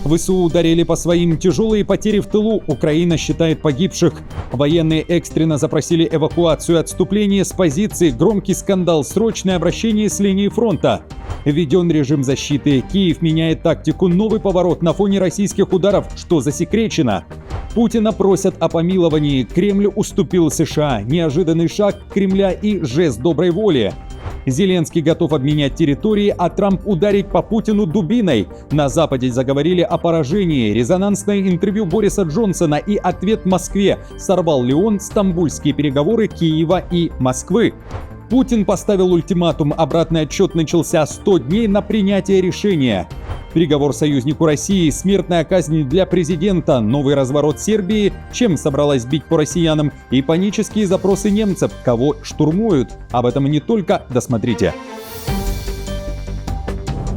ВСУ ударили по своим, тяжелые потери в тылу, Украина считает погибших. Военные экстренно запросили эвакуацию отступления с позиций, громкий скандал, срочное обращение с линии фронта. Введен режим защиты, Киев меняет тактику, новый поворот на фоне российских ударов, что засекречено. Путина просят о помиловании, Кремль уступил США, неожиданный шаг Кремля и жест доброй воли. Зеленский готов обменять территории, а Трамп ударить по Путину дубиной. На Западе заговорили о поражении. Резонансное интервью Бориса Джонсона и ответ Москве. Сорвал ли он стамбульские переговоры Киева и Москвы? Путин поставил ультиматум. Обратный отчет начался 100 дней на принятие решения. Приговор союзнику России, смертная казнь для президента, новый разворот Сербии, чем собралась бить по россиянам, и панические запросы немцев, кого штурмуют. Об этом и не только, досмотрите.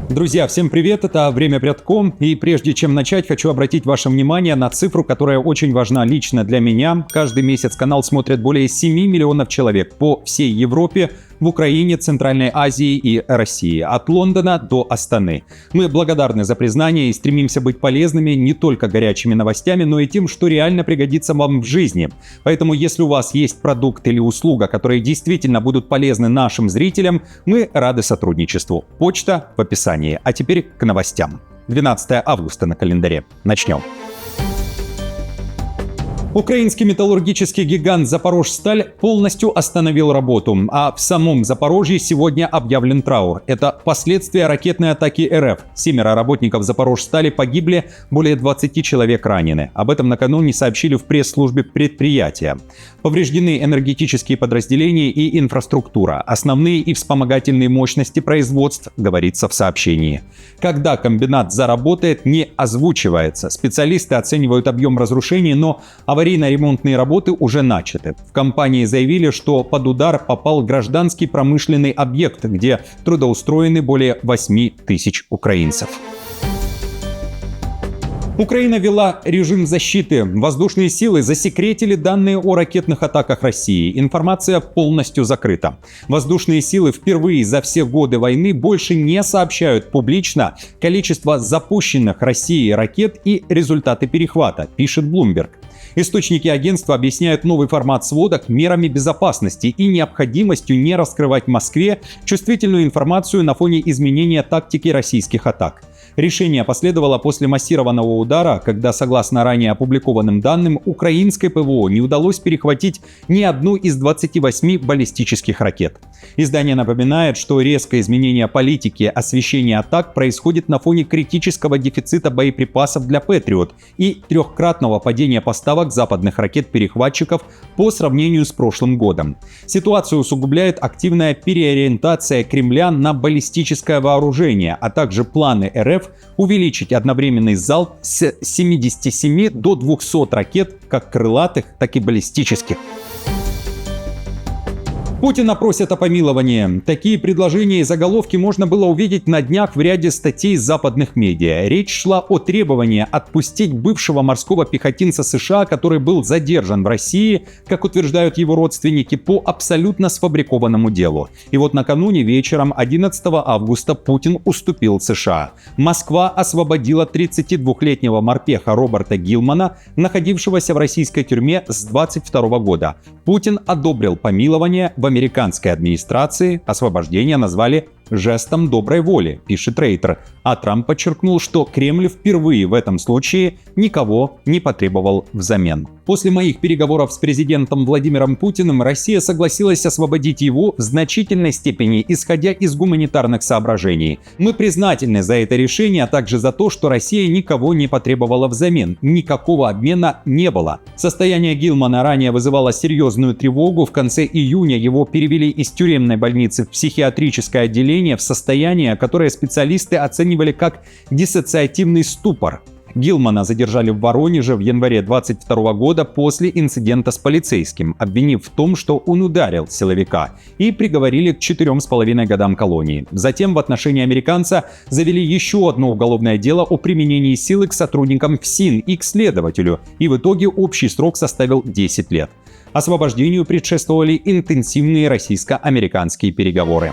Друзья, всем привет, это «Время Прядком», и прежде чем начать, хочу обратить ваше внимание на цифру, которая очень важна лично для меня. Каждый месяц канал смотрят более 7 миллионов человек по всей Европе, в Украине, Центральной Азии и России, от Лондона до Астаны. Мы благодарны за признание и стремимся быть полезными не только горячими новостями, но и тем, что реально пригодится вам в жизни. Поэтому, если у вас есть продукт или услуга, которые действительно будут полезны нашим зрителям, мы рады сотрудничеству. Почта в описании. А теперь к новостям. 12 августа на календаре. Начнем. Украинский металлургический гигант «Запорожсталь» полностью остановил работу, а в самом Запорожье сегодня объявлен траур. Это последствия ракетной атаки РФ. 7 работников «Запорожстали» погибли, более 20 человек ранены. Об этом накануне сообщили в пресс-службе предприятия. Повреждены энергетические подразделения и инфраструктура. Основные и вспомогательные мощности производств, говорится в сообщении. Когда комбинат заработает, не озвучивается. Специалисты оценивают объем разрушений, но аварийно-ремонтные работы уже начаты. В компании заявили, что под удар попал гражданский промышленный объект, где трудоустроены более 8 тысяч украинцев. Украина ввела режим защиты. Воздушные силы засекретили данные о ракетных атаках России. Информация полностью закрыта. Воздушные силы впервые за все годы войны больше не сообщают публично количество запущенных Россией ракет и результаты перехвата, пишет Bloomberg. Источники агентства объясняют новый формат сводок мерами безопасности и необходимостью не раскрывать Москве чувствительную информацию на фоне изменения тактики российских атак. Решение последовало после массированного удара, когда, согласно ранее опубликованным данным, украинской ПВО не удалось перехватить ни одну из 28 баллистических ракет. Издание напоминает, что резкое изменение политики освещения атак происходит на фоне критического дефицита боеприпасов для Патриот и трехкратного падения поставок западных ракет-перехватчиков по сравнению с прошлым годом. Ситуацию усугубляет активная переориентация Кремля на баллистическое вооружение, а также планы РФ увеличить одновременный залп с 77 до 200 ракет, как крылатых, так и баллистических. Путина просят о помиловании. Такие предложения и заголовки можно было увидеть на днях в ряде статей западных медиа. Речь шла о требовании отпустить бывшего морского пехотинца США, который был задержан в России, как утверждают его родственники, по абсолютно сфабрикованному делу. И вот накануне вечером 11 августа Путин уступил США. Москва освободила 32-летнего морпеха Роберта Гилмана, находившегося в российской тюрьме с 22 года. Путин одобрил помилование. В американской администрации освобождение назвали жестом доброй воли, пишет Рейтер, а Трамп подчеркнул, что Кремль впервые в этом случае никого не потребовал взамен. После моих переговоров с президентом Владимиром Путиным Россия согласилась освободить его в значительной степени, исходя из гуманитарных соображений. Мы признательны за это решение, а также за то, что Россия никого не потребовала взамен. Никакого обмена не было. Состояние Гилмана ранее вызывало серьезную тревогу. В конце июня его перевели из тюремной больницы в психиатрическое отделение в состояние, которое специалисты оценивали как диссоциативный ступор. Гилмана задержали в Воронеже в январе 2022 года после инцидента с полицейским, обвинив в том, что он ударил силовика, и приговорили к 4,5 годам колонии. Затем в отношении американца завели еще одно уголовное дело о применении силы к сотрудникам ФСИН и к следователю, и в итоге общий срок составил 10 лет. Освобождению предшествовали интенсивные российско-американские переговоры.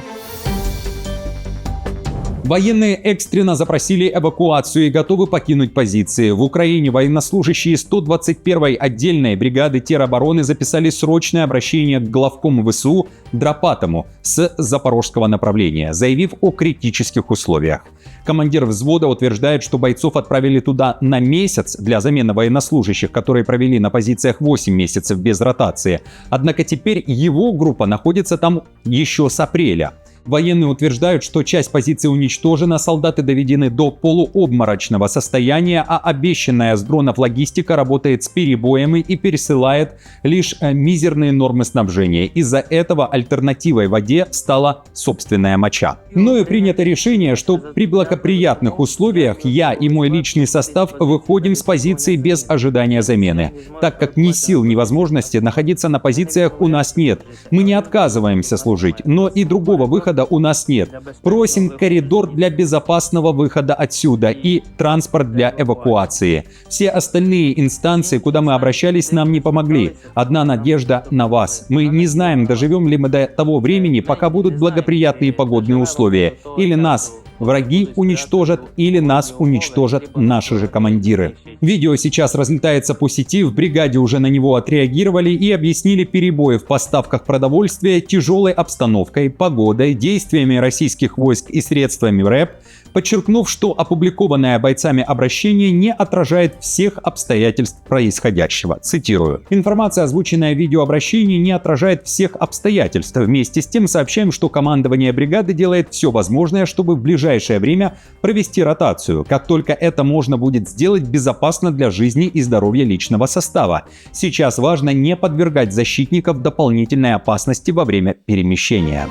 Военные экстренно запросили эвакуацию и готовы покинуть позиции. В Украине военнослужащие 121-й отдельной бригады теробороны записали срочное обращение к главкому ВСУ Дропатому с запорожского направления, заявив о критических условиях. Командир взвода утверждает, что бойцов отправили туда на месяц для замены военнослужащих, которые провели на позициях 8 месяцев без ротации. Однако теперь его группа находится там еще с апреля. Военные утверждают, что часть позиций уничтожена, солдаты доведены до полуобморочного состояния, а обещанная с дронов логистика работает с перебоями и пересылает лишь мизерные нормы снабжения. Из-за этого альтернативой воде стала собственная моча. Мною принято решение, что при благоприятных условиях я и мой личный состав выходим с позиции без ожидания замены, так как ни сил, ни возможности находиться на позициях у нас нет. Мы не отказываемся служить, но и другого выхода у нас нет. Просим коридор для безопасного выхода отсюда и транспорт для эвакуации. Все остальные инстанции, куда мы обращались, нам не помогли. Одна надежда на вас. Мы не знаем, доживем ли мы до того времени, пока будут благоприятные погодные условия. Или нас враги уничтожат, или нас уничтожат наши же командиры. Видео сейчас разлетается по сети, в бригаде уже на него отреагировали и объяснили перебои в поставках продовольствия тяжелой обстановкой, погодой, действиями российских войск и средствами РЭП, подчеркнув, что опубликованное бойцами обращение не отражает всех обстоятельств происходящего. Цитирую. Информация, озвученная в видеообращении, не отражает всех обстоятельств. Вместе с тем сообщаем, что командование бригады делает все возможное, чтобы в ближайшее время провести ротацию, как только это можно будет сделать безопасно для жизни и здоровья личного состава. Сейчас важно не подвергать защитников дополнительной опасности во время перемещения.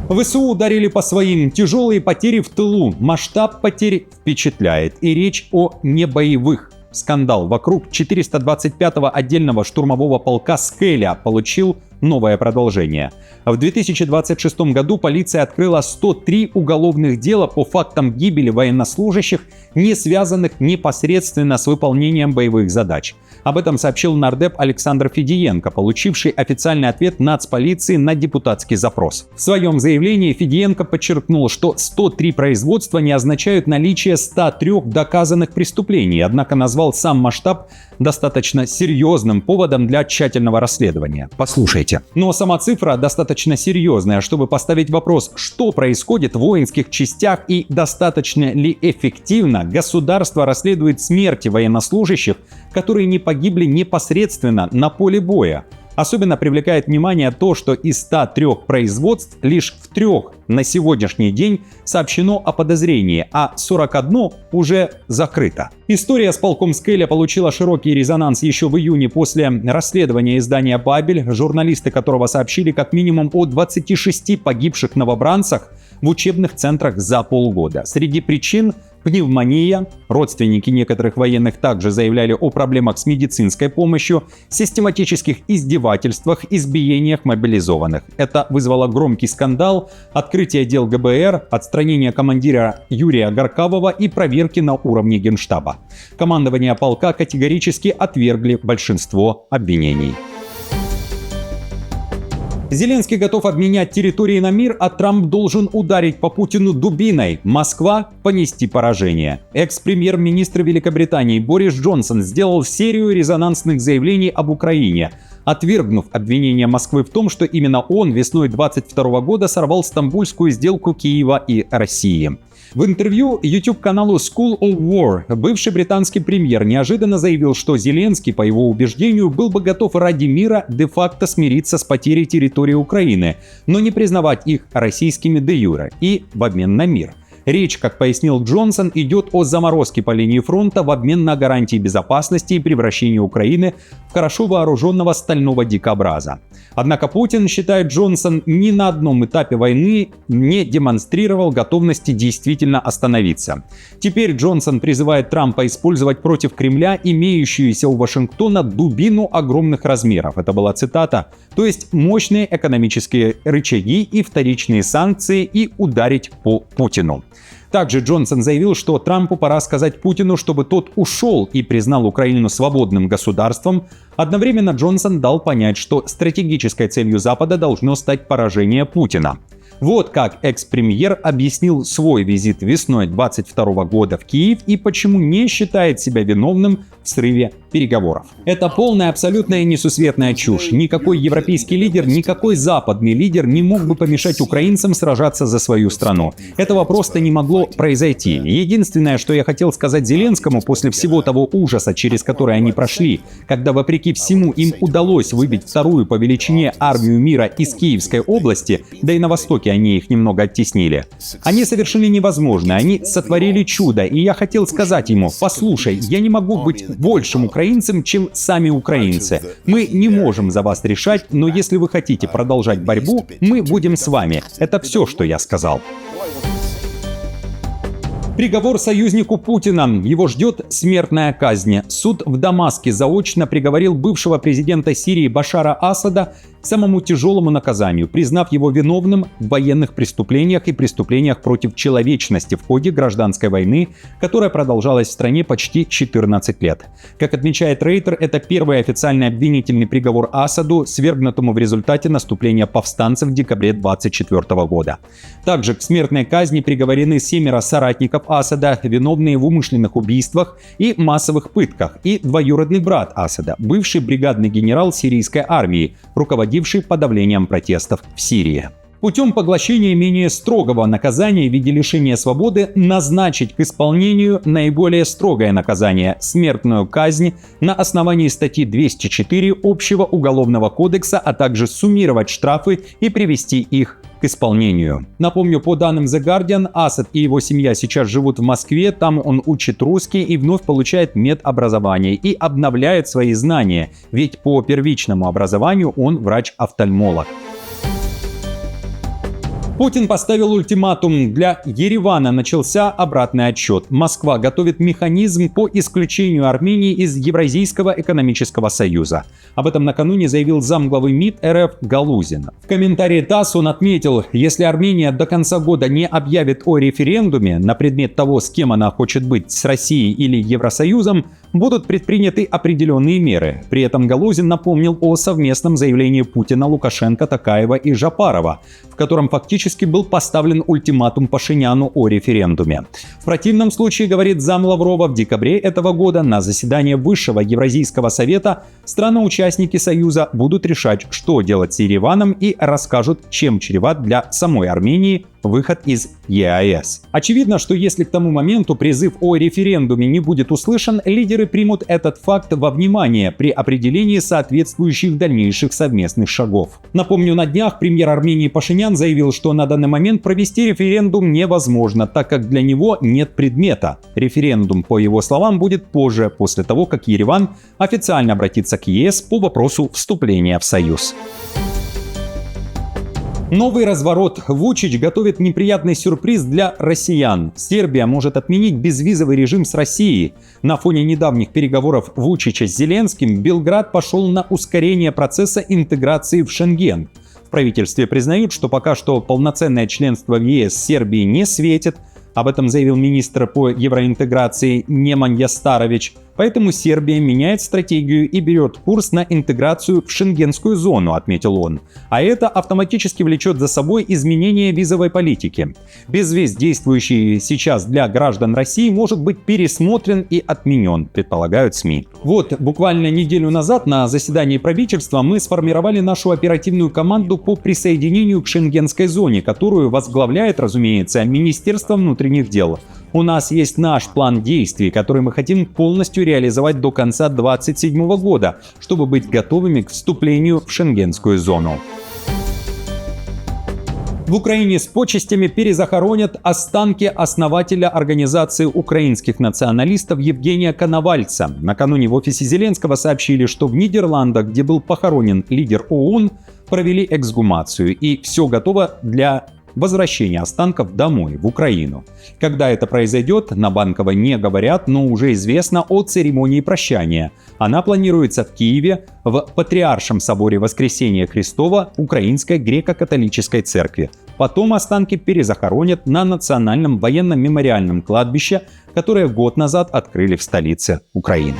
ВСУ ударили по своим. Тяжелые потери в тылу. Масштаб потерь впечатляет. И речь о небоевых. Скандал вокруг 425-го отдельного штурмового полка «Скеля» получил новое продолжение. В 2026 году полиция открыла 103 уголовных дела по фактам гибели военнослужащих, не связанных непосредственно с выполнением боевых задач. Об этом сообщил нардеп Александр Федиенко, получивший официальный ответ нацполиции на депутатский запрос. В своем заявлении Федиенко подчеркнул, что 103 производства не означают наличие 103 доказанных преступлений, однако назвал сам масштаб достаточно серьезным поводом для тщательного расследования. Послушайте. Но сама цифра достаточно серьезная, чтобы поставить вопрос, что происходит в воинских частях и достаточно ли эффективно государство расследует смерти военнослужащих, которые не погибли непосредственно на поле боя. Особенно привлекает внимание то, что из 103 производств лишь в 3 на сегодняшний день сообщено о подозрении, а 41 уже закрыто. История с полком «Скеля» получила широкий резонанс еще в июне после расследования издания «Бабель», журналисты которого сообщили как минимум о 26 погибших новобранцах в учебных центрах за полгода. Среди причин – пневмония, родственники некоторых военных также заявляли о проблемах с медицинской помощью, систематических издевательствах, избиениях мобилизованных. Это вызвало громкий скандал, открытие дел ГБР, отстранение командира Юрия Горкавова и проверки на уровне Генштаба. Командование полка категорически отвергли большинство обвинений. Зеленский готов обменять территории на мир, а Трамп должен ударить по Путину дубиной. Москва понести поражение. Экс-премьер-министр Великобритании Борис Джонсон сделал серию резонансных заявлений об Украине, отвергнув обвинение Москвы в том, что именно он весной 2022 года сорвал Стамбульскую сделку Киева и России. В интервью YouTube-каналу School of War бывший британский премьер неожиданно заявил, что Зеленский, по его убеждению, был бы готов ради мира де-факто смириться с потерей территории Украины, но не признавать их российскими де-юре и в обмен на мир. Речь, как пояснил Джонсон, идет о заморозке по линии фронта в обмен на гарантии безопасности и превращение Украины в хорошо вооруженного стального дикобраза. Однако Путин, считает Джонсон, ни на одном этапе войны не демонстрировал готовности действительно остановиться. Теперь Джонсон призывает Трампа использовать против Кремля имеющуюся у Вашингтона дубину огромных размеров. Это была цитата. То есть мощные экономические рычаги и вторичные санкции и ударить по Путину. Также Джонсон заявил, что Трампу пора сказать Путину, чтобы тот ушел и признал Украину свободным государством. Одновременно Джонсон дал понять, что стратегической целью Запада должно стать поражение Путина. Вот как экс-премьер объяснил свой визит весной 2022 года в Киев и почему не считает себя виновным в срыве переговоров. Это полная, абсолютная несусветная чушь. Никакой европейский лидер, никакой западный лидер не мог бы помешать украинцам сражаться за свою страну. Этого просто не могло произойти. Единственное, что я хотел сказать Зеленскому после всего того ужаса, через который они прошли, когда вопреки всему им удалось выбить вторую по величине армию мира из Киевской области, да и на востоке они их немного оттеснили. Они совершили невозможное, они сотворили чудо, и я хотел сказать ему: послушай, я не могу быть большим украинцем, чем сами украинцы. Мы не можем за вас решать, но если вы хотите продолжать борьбу, мы будем с вами. Это все, что я сказал. Приговор союзнику Путина. Его ждет смертная казнь. Суд в Дамаске заочно приговорил бывшего президента Сирии Башара Асада к самому тяжелому наказанию, признав его виновным в военных преступлениях и преступлениях против человечности в ходе гражданской войны, которая продолжалась в стране почти 14 лет. Как отмечает Рейтер, это первый официальный обвинительный приговор Асаду, свергнутому в результате наступления повстанцев в декабре 2024 года. Также к смертной казни приговорены 7 соратников Асада, виновные в умышленных убийствах и массовых пытках, и двоюродный брат Асада, бывший бригадный генерал сирийской армии, руководивший подавлением протестов в Сирии. Путем поглощения менее строгого наказания в виде лишения свободы назначить к исполнению наиболее строгое наказание – смертную казнь на основании статьи 204 Общего уголовного кодекса, а также суммировать штрафы и привести их к исполнению. Напомню, по данным The Guardian, Асад и его семья сейчас живут в Москве, там он учит русский и вновь получает медобразование и обновляет свои знания, ведь по первичному образованию он врач-офтальмолог. Путин поставил ультиматум. Для Еревана начался обратный отсчет. Москва готовит механизм по исключению Армении из Евразийского экономического союза. Об этом накануне заявил замглавы МИД РФ Галузин. В комментарии ТАСС он отметил, если Армения до конца года не объявит о референдуме на предмет того, с кем она хочет быть, с Россией или Евросоюзом, будут предприняты определенные меры. При этом Галузин напомнил о совместном заявлении Путина, Лукашенко, Токаева и Жапарова, в котором фактически был поставлен ультиматум Пашиняну о референдуме. В противном случае, говорит зам Лаврова, в декабре этого года на заседании Высшего Евразийского совета страны-участники Союза будут решать, что делать с Ереваном, и расскажут, чем чреват для самой Армении выход из ЕАЭС. Очевидно, что если к тому моменту призыв о референдуме не будет услышан, лидеры примут этот факт во внимание при определении соответствующих дальнейших совместных шагов. Напомню, на днях премьер Армении Пашинян заявил, что на данный момент провести референдум невозможно, так как для него нет предмета. Референдум, по его словам, будет позже, после того, как Ереван официально обратится к ЕС по вопросу вступления в Союз. Новый разворот. Вучич готовит неприятный сюрприз для россиян. Сербия может отменить безвизовый режим с Россией. На фоне недавних переговоров Вучича с Зеленским Белград пошел на ускорение процесса интеграции в Шенген. В правительстве признают, что пока что полноценное членство в ЕС Сербии не светит. Об этом заявил министр по евроинтеграции Неман Ястарович. Поэтому Сербия меняет стратегию и берет курс на интеграцию в шенгенскую зону, отметил он. А это автоматически влечет за собой изменение визовой политики. Безвиз, действующий сейчас для граждан России, может быть пересмотрен и отменен, предполагают СМИ. Вот, буквально неделю назад на заседании правительства мы сформировали нашу оперативную команду по присоединению к шенгенской зоне, которую возглавляет, разумеется, Министерство внутренних дел. У нас есть наш план действий, который мы хотим полностью реализовать до конца 2027 года, чтобы быть готовыми к вступлению в шенгенскую зону. В Украине с почестями перезахоронят останки основателя организации украинских националистов Евгения Коновальца. Накануне в офисе Зеленского сообщили, что в Нидерландах, где был похоронен лидер ОУН, провели эксгумацию, и все готово для возвращения останков домой, в Украину. Когда это произойдет, на Банковой не говорят, но уже известно о церемонии прощания. Она планируется в Киеве, в Патриаршем соборе Воскресения Христова Украинской греко-католической церкви. Потом останки перезахоронят на Национальном военном мемориальном кладбище, которое год назад открыли в столице Украины.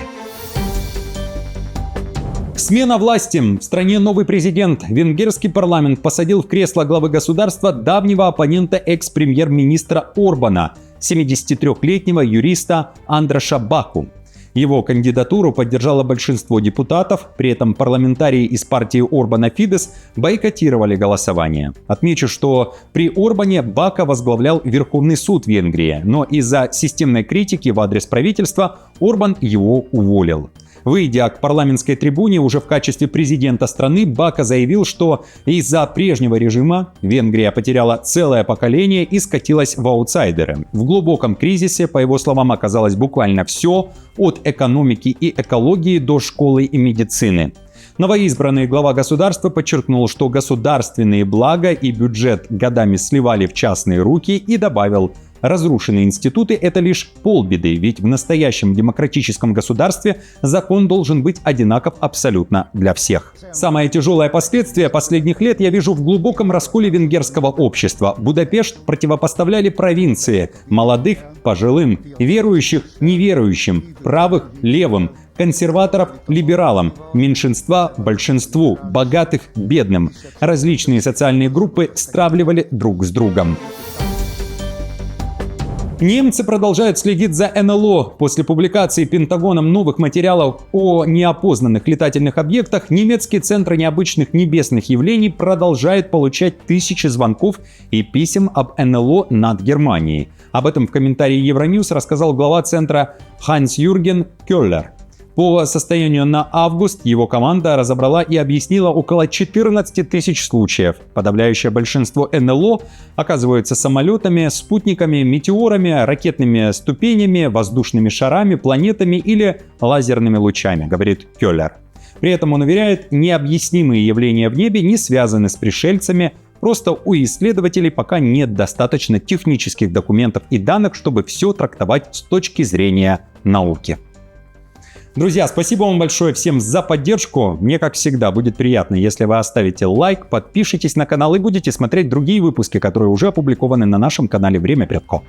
Смена власти. В стране новый президент. Венгерский парламент посадил в кресло главы государства давнего оппонента экс-премьер-министра Орбана, 73-летнего юриста Андраша Баку. Его кандидатуру поддержало большинство депутатов, при этом парламентарии из партии Орбана Фидес бойкотировали голосование. Отмечу, что при Орбане Бака возглавлял Верховный суд Венгрии, но из-за системной критики в адрес правительства Орбан его уволил. Выйдя к парламентской трибуне уже в качестве президента страны, Бака заявил, что из-за прежнего режима Венгрия потеряла целое поколение и скатилась в аутсайдеры. В глубоком кризисе, по его словам, оказалось буквально все, от экономики и экологии до школы и медицины. Новоизбранный глава государства подчеркнул, что государственные блага и бюджет годами сливали в частные руки, и добавил: разрушенные институты – это лишь полбеды, ведь в настоящем демократическом государстве закон должен быть одинаков абсолютно для всех. Самое тяжелое последствие последних лет я вижу в глубоком расколе венгерского общества. Будапешт противопоставляли провинции: молодых – пожилым, верующих – неверующим, правых – левым, консерваторов – либералам, меньшинства – большинству, богатых – бедным. Различные социальные группы стравливали друг с другом. Немцы продолжают следить за НЛО. После публикации Пентагоном новых материалов о неопознанных летательных объектах немецкий Центр необычных небесных явлений продолжает получать тысячи звонков и писем об НЛО над Германией. Об этом в комментарии Евроньюз рассказал глава центра Ханс-Юрген Кёллер. По состоянию на август его команда разобрала и объяснила около 14 тысяч случаев. Подавляющее большинство НЛО оказываются самолетами, спутниками, метеорами, ракетными ступенями, воздушными шарами, планетами или лазерными лучами, говорит Кёллер. При этом он уверяет, необъяснимые явления в небе не связаны с пришельцами, просто у исследователей пока нет достаточно технических документов и данных, чтобы все трактовать с точки зрения науки. Друзья, спасибо вам большое всем за поддержку. Мне, как всегда, будет приятно, если вы оставите лайк, подпишитесь на канал и будете смотреть другие выпуски, которые уже опубликованы на нашем канале «Время Предко».